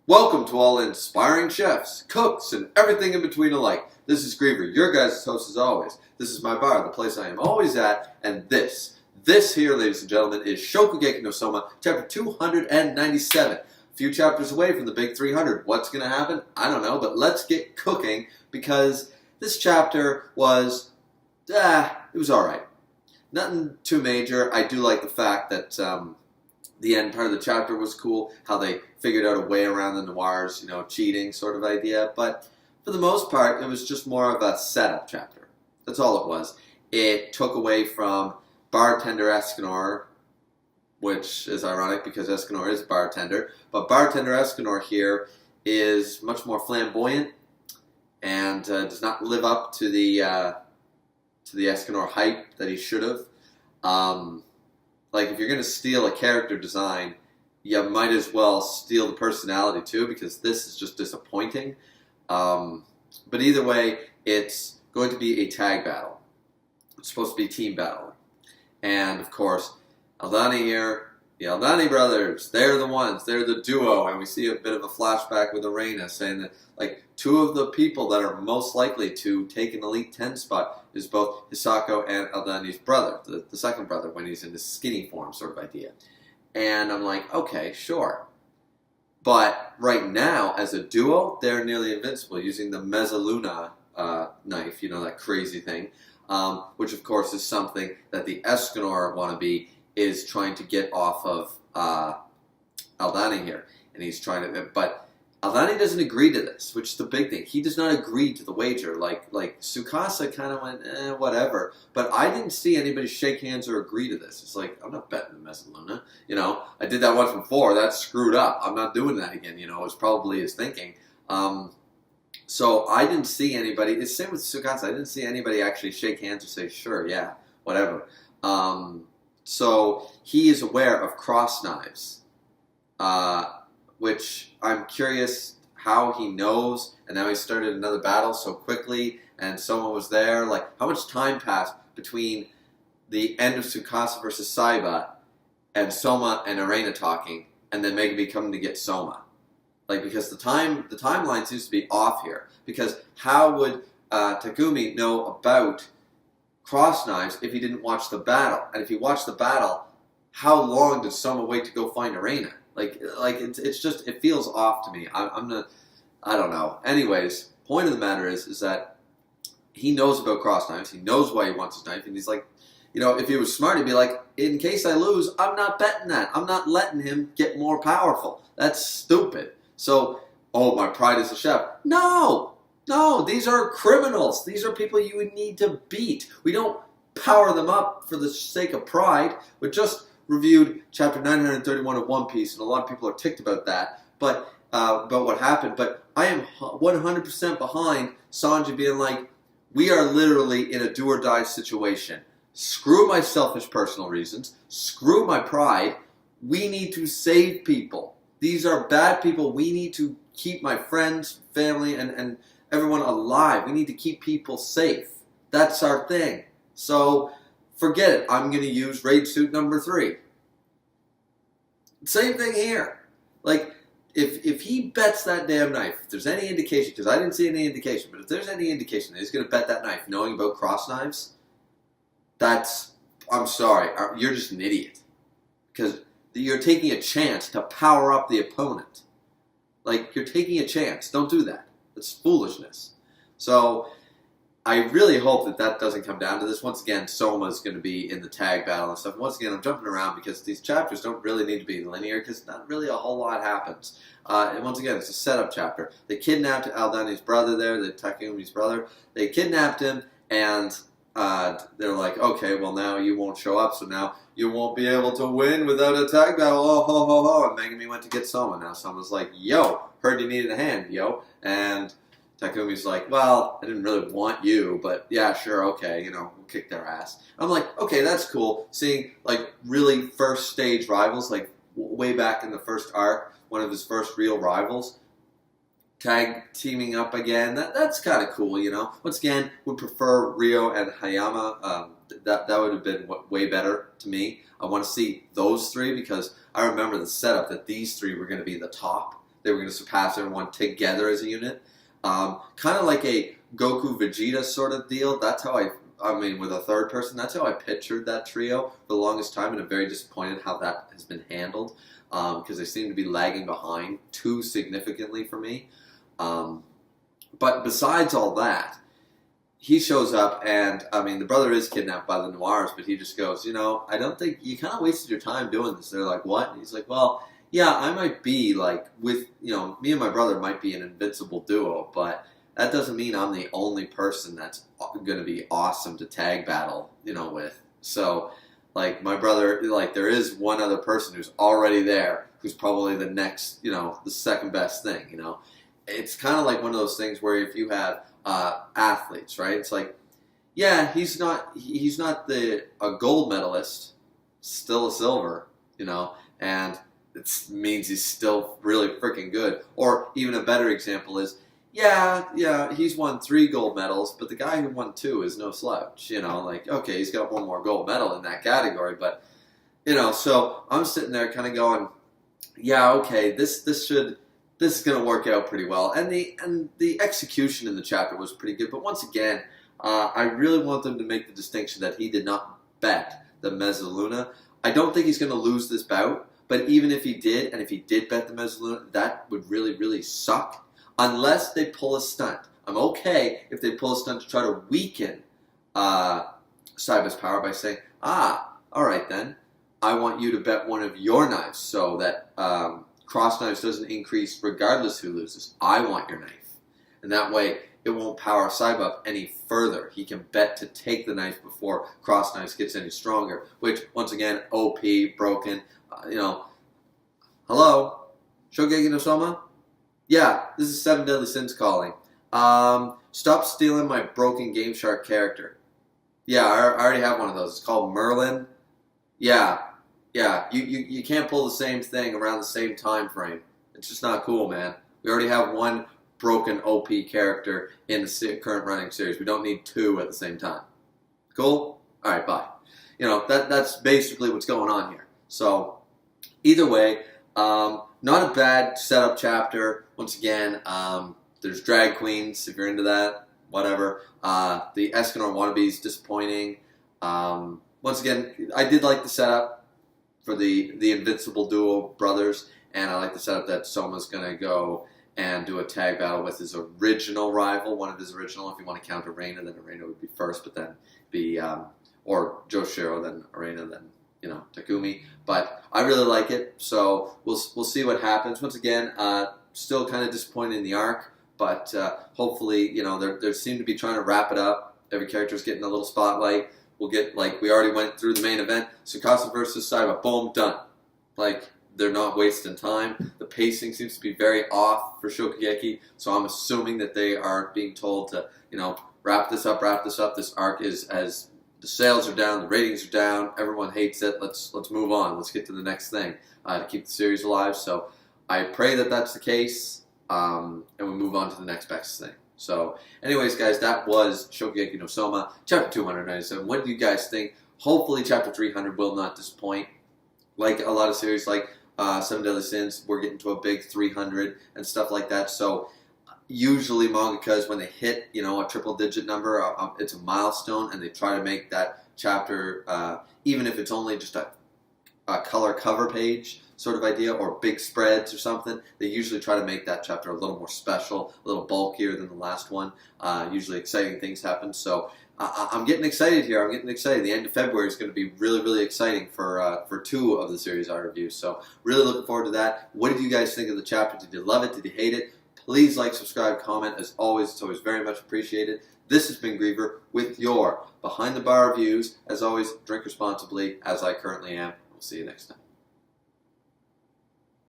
Welcome to all inspiring chefs, cooks, and everything in between alike. This is Griever, your guys' host as always. This is my bar, the place I am always at, and this here, ladies and gentlemen, is Shokugeki no Soma, chapter 297. A few chapters away from the big 300. What's going to happen? I don't know, but let's get cooking, because this chapter was, it was alright. Nothing too major. I do like the fact that, the end part of the chapter was cool, how they figured out a way around the noirs, cheating sort of idea. But for the most part, it was just more of a setup chapter. That's all it was. It took away from bartender Escanor, which is ironic because Escanor is bartender. But bartender Escanor here is much more flamboyant and does not live up to the Escanor hype that he should have. Like, if you're going to steal a character design, you might as well steal the personality too, because this is just disappointing. But either way, it's going to be a tag battle. It's supposed to be a team battle. And, of course, Aldani here, the Aldani brothers, they're the ones, they're the duo. And we see a bit of a flashback with Arena saying that, like, two of the people that are most likely to take an Elite 10 spot is both Hisako and Aldani's brother, the second brother, when he's in the skinny form sort of idea. And I'm like, okay, sure. But right now, as a duo, they're nearly invincible using the Mezzaluna knife, that crazy thing, which of course is something that the Escanor wannabe is trying to get off of Aldani here. And he's trying to, but Aldani doesn't agree to this, which is the big thing. He does not agree to the wager. Like Tsukasa kind of went, whatever. But I didn't see anybody shake hands or agree to this. It's like, I'm not betting the Mezzaluna. I did that once before. That's screwed up. I'm not doing that again. It's probably his thinking. So I didn't see anybody. It's the same with Tsukasa. I didn't see anybody actually shake hands or say, sure, yeah, whatever. So he is aware of cross knives. Which I'm curious how he knows, and now he started another battle so quickly, and Soma was there. Like, how much time passed between the end of Tsukasa versus Saiba and Soma and Arena talking, and then Megumi coming to get Soma? Like, because the timeline seems to be off here. Because how would Takumi know about cross knives if he didn't watch the battle? And if he watched the battle, how long did Soma wait to go find Arena? Like it's just, it feels off to me. I don't know. Anyways, point of the matter is that he knows about cross knives. He knows why he wants his knife, and he's like, if he was smart, he'd be like, in case I lose, I'm not betting that. I'm not letting him get more powerful. That's stupid. So, my pride as a chef. No, these are criminals. These are people you would need to beat. We don't power them up for the sake of pride. We're just reviewed chapter 931 of One Piece, and a lot of people are ticked about that, but about what happened. But I am 100% behind Sanji being like, we are literally in a do-or-die situation. Screw my selfish personal reasons. Screw my pride. We need to save people. These are bad people. We need to keep my friends, family, and everyone alive. We need to keep people safe. That's our thing. So forget it. I'm going to use raid suit number 3. Same thing here. Like, if he bets that damn knife, if there's any indication, because I didn't see any indication, but if there's any indication that he's going to bet that knife knowing about cross knives, I'm sorry, you're just an idiot. Because you're taking a chance to power up the opponent. Like, you're taking a chance. Don't do that. That's foolishness. So I really hope that doesn't come down to this. Once again, Soma's going to be in the tag battle and stuff. Once again, I'm jumping around because these chapters don't really need to be linear because not really a whole lot happens. And once again, it's a setup chapter. They kidnapped Aldani's brother there, the Takumi's brother. They kidnapped him, and they're like, okay, well, now you won't show up, so now you won't be able to win without a tag battle. Oh, ho, ho, ho. And Megumi went to get Soma. Now Soma's like, yo, heard you needed a hand, yo. And Takumi's like, well, I didn't really want you, but yeah, sure, okay, we'll kick their ass. I'm like, okay, that's cool. Seeing, like, really first stage rivals, like, way back in the first arc, one of his first real rivals, tag teaming up again, that's kind of cool, Once again, would prefer Ryo and Hayama. That would have been way better to me. I want to see those three because I remember the setup that these three were going to be the top. they were going to surpass everyone together as a unit. Kind of like a Goku Vegeta sort of deal. That's how I mean, with a third person, that's how I pictured that trio for the longest time, and I'm very disappointed how that has been handled, because they seem to be lagging behind too significantly for me. But besides all that, he shows up, and I mean, the brother is kidnapped by the Noirs, but he just goes, I don't think you kind of wasted your time doing this. They're like, what? And he's like, well, yeah, I might be like with, me and my brother might be an invincible duo, but that doesn't mean I'm the only person that's going to be awesome to tag battle, with. So, like, my brother, like, there is one other person who's already there, who's probably the next, the second best thing, It's kind of like one of those things where if you have athletes, right? It's like, yeah, he's not a gold medalist, still a silver, and it means he's still really freaking good. Or even a better example is, yeah, he's won 3 gold medals, but the guy who won 2 is no slouch, like, okay, he's got 1 more gold medal in that category, but, so I'm sitting there kind of going, yeah, okay, this is going to work out pretty well, and the execution in the chapter was pretty good, but once again, I really want them to make the distinction that he did not bet the Mezzaluna. I don't think he's going to lose this bout, but even if he did, and if he did bet the Mezzaluna, that would really, really suck. Unless they pull a stunt. I'm okay if they pull a stunt to try to weaken Saiba's power by saying, alright then, I want you to bet one of your knives so that cross knives doesn't increase regardless who loses. I want your knife. And that way, it won't power Saiba up any further. He can bet to take the knife before cross knives gets any stronger. Which, once again, OP, broken, hello? Shokugeki no Soma? Yeah, this is 7 Deadly Sins calling. Stop stealing my broken Game Shark character. Yeah, I already have one of those. It's called Merlin. Yeah, you can't pull the same thing around the same time frame. It's just not cool, man. We already have one broken OP character in the current running series. We don't need 2 at the same time. Cool? Alright, bye. That's basically what's going on here. So, either way, not a bad setup chapter. Once again, there's drag queens, if you're into that, whatever. The Escanor wannabe is disappointing. Once again, I did like the setup for the Invincible Duo brothers, and I like the setup that Soma's going to go and do a tag battle with his original rival, one of his original. If you want to count Arena, then Arena would be first, but then be, or Joshiro, then Arena, then Takumi. But I really like it, so we'll see what happens. Once again, still kind of disappointed in the arc, but hopefully, they seem to be trying to wrap it up. Every character's getting a little spotlight. We'll get, like, we already went through the main event. Tsukasa versus Saiba, boom, done. Like, they're not wasting time. The pacing seems to be very off for Shokugeki, so I'm assuming that they are being told to, wrap this up. This arc is, as the sales are down, the ratings are down, everyone hates it, let's move on, let's get to the next thing to keep the series alive. So I pray that that's the case, and we move on to the next best thing. So anyways, guys, that was Shokugeki no Soma, chapter 297. What do you guys think? Hopefully chapter 300 will not disappoint. Like a lot of series like 7 Deadly Sins, we're getting to a big 300 and stuff like that. So usually mangakas, when they hit, a triple-digit number, it's a milestone, and they try to make that chapter, even if it's only just a color cover page sort of idea, or big spreads or something, they usually try to make that chapter a little more special, a little bulkier than the last one. Usually exciting things happen, so I'm getting excited here. I'm getting excited. The end of February is going to be really, really exciting for 2 of the series I review, so really looking forward to that. What did you guys think of the chapter? Did you love it? Did you hate it? Please like, subscribe, comment. As always, it's always very much appreciated. This has been Griever with your Behind the Bar reviews. As always, drink responsibly, as I currently am. We'll see you next time.